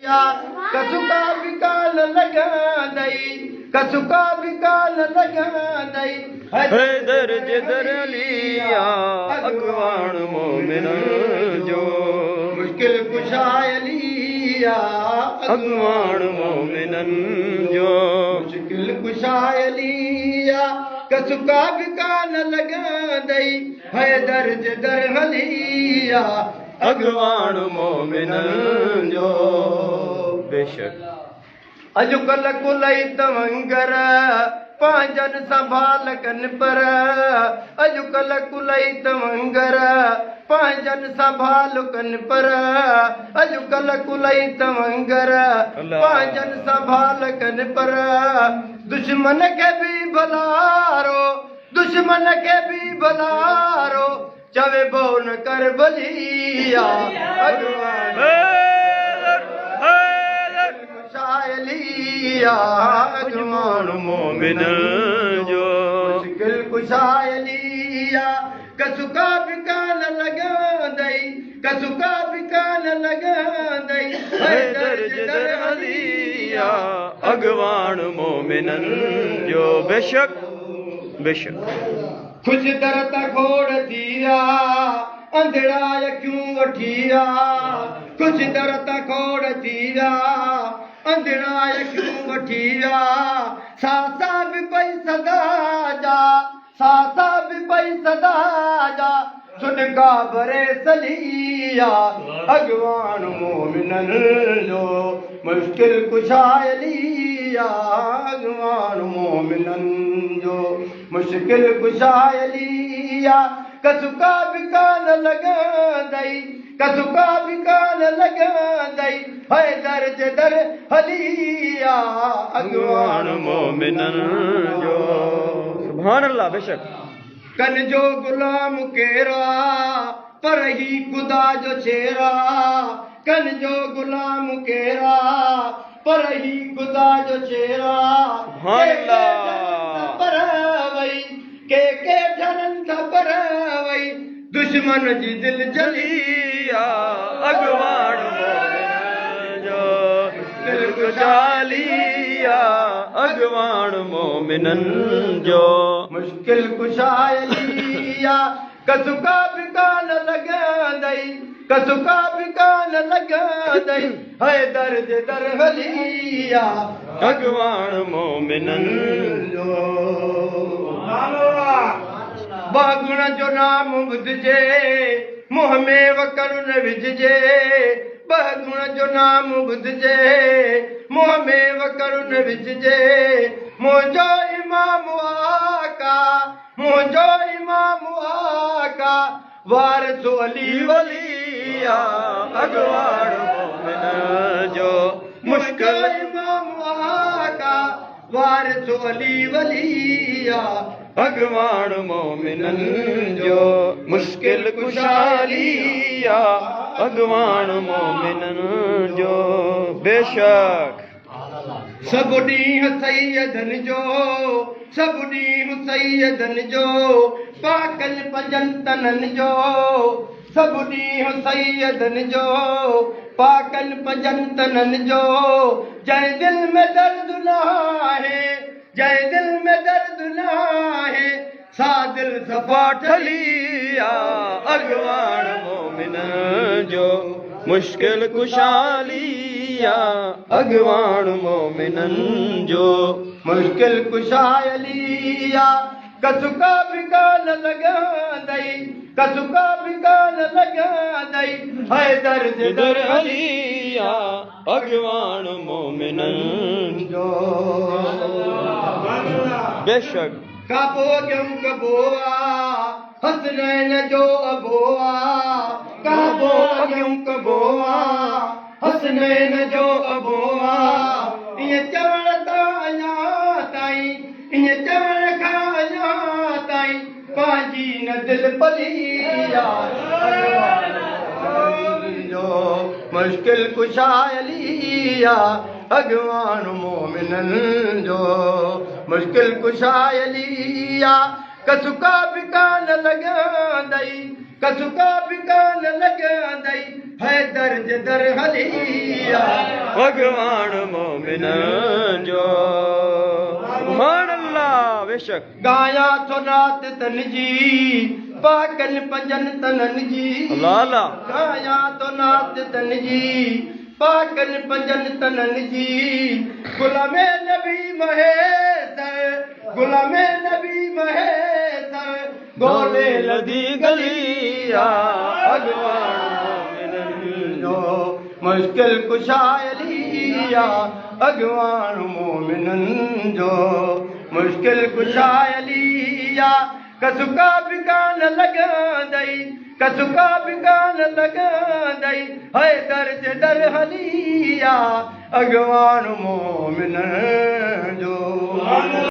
कसुका भी कान लगांदई कसुका भी कान लगांदई हैदर जिदर अलिया अगवान मोमिन जो मुश्किल कुशायलिया अगवान मोमिनन जो मुश्किल कुशायलिया कसुका भी कान लगांदई हैदर जिदर अलिया अगवान मोमिनन जो बेशक अजुकल कुलई तवंगर पांजन संभाल कन पर अजुकल कुलई तवंगर पांजन संभाल कन पर अजुकल कुलई तवंगर पांजन संभाल कन पर दुश्मन के भी भलारो दुश्मन के भी भलारो चवे बोन कर बलिया अगवान कुशायलिया अगवान मोमिन जो मुश्किल कुशायलिया कसुका भी कान लगांदई कसुका भी कान लगांदई हैदर जिदर अलिया अगवान मोमिनन जो बेशक बेशक खुश दरत घोड़ दिया अंधड़ा क्यों वठिया खुश दरत घोड़ दिया अंधड़ा क्यों वठिया सासा भी पई सदा जा सासा भी पई सदा जा सुन का बरे सलिया अगवान मोमिनन जो मुश्किल कुशायलिया अगवान मोमिनन जो मुश्किल कुशायलिया कसुका भी कान लगांदई कसुका भी कान लगांदई हैदर जिदर हलिया अगवान मोमिनन जो सुभान अल्लाह बेशक कन जो गुलाम केरा पर ही खुदा जो चेरा कन जो गुलाम केरा पर ही खुदा जो चेरा पर वई के ठरन पर वई दुश्मन जी दिल जलिया अगवान मोमिन जो दिल कुशालिया अगवान मोमिनन जो मुश्किल कुशायलिया कसुका भी कान लगांदई कसुका भी कान लगांदई हैदर जिदर हलिया अगवान मोमिनन जो बागुण जो नाम बुधजे मुँह में वकरुन विझजे बागुण जो नाम बुधजे मुँह में वकरुन विझजे मुंहिंजो इमाम आका मुंहिंजो इमाम आका वारिस अली वलिया अगवान मोमिन जो मुश्किल इमाम आका वारिस अली वलिया अगवान मोमिनन जो मुश्किल कुशालिया अगवान मोमिनन जो बेशक सब ॾींहुं सैयदन जो सब ॾींहुं सैयदन जो पाकल पंजन तनन जो सब ॾींहुं सैयदन जो पाकल पंजन तनन जो जंहिं दिल में दर्द न आहे जंहिं दिल में दर्द न आहे सा दिल सफ़ा ठलिया अगवान मोमिन जो मुश्किल कुशालिया अगवान मोमिनन जो मुश्किल कुशायलिया कसुका भी कान लगांदई कसुका भी कान लगांदई हैदर जिदर अलिया अगवान मोमिनन जो बेशक काबो क्यों कबोआ हसनैन जो अबोआ काबो क्यों कबोआ हसनैन जो अबोआ ये चवण ताया ताई ये चवण खाया ताई पाजी न दिल पलिया जो मुश्किल कुशायलिया अगवान मोमिनन जो मुश्किल कुशायलिया कसुका भी कान लगांदई कसुका बि कान लॻंदई है दर्ज दर हलिया भगवान मोमिन जो सुभान अल्लाह बेशक गाया थो रात तन जी पाकल पंजन तनन जी अल्लाह अल्लाह गाया थो रात तन जी पाकल पंजन तनन जी गुलाम नबी महेश गुलाम नबी महेश गोले लदी गलिया भगवान मोमिन जो मुश्किल कुशायलिया अगवान मोमिनन जो मुश्किल कुशायलिया कसुका बि कान लॻंदई कसुका बि कान लॻंदई है दर्ज दर हलिया अगवान मोमिनन जो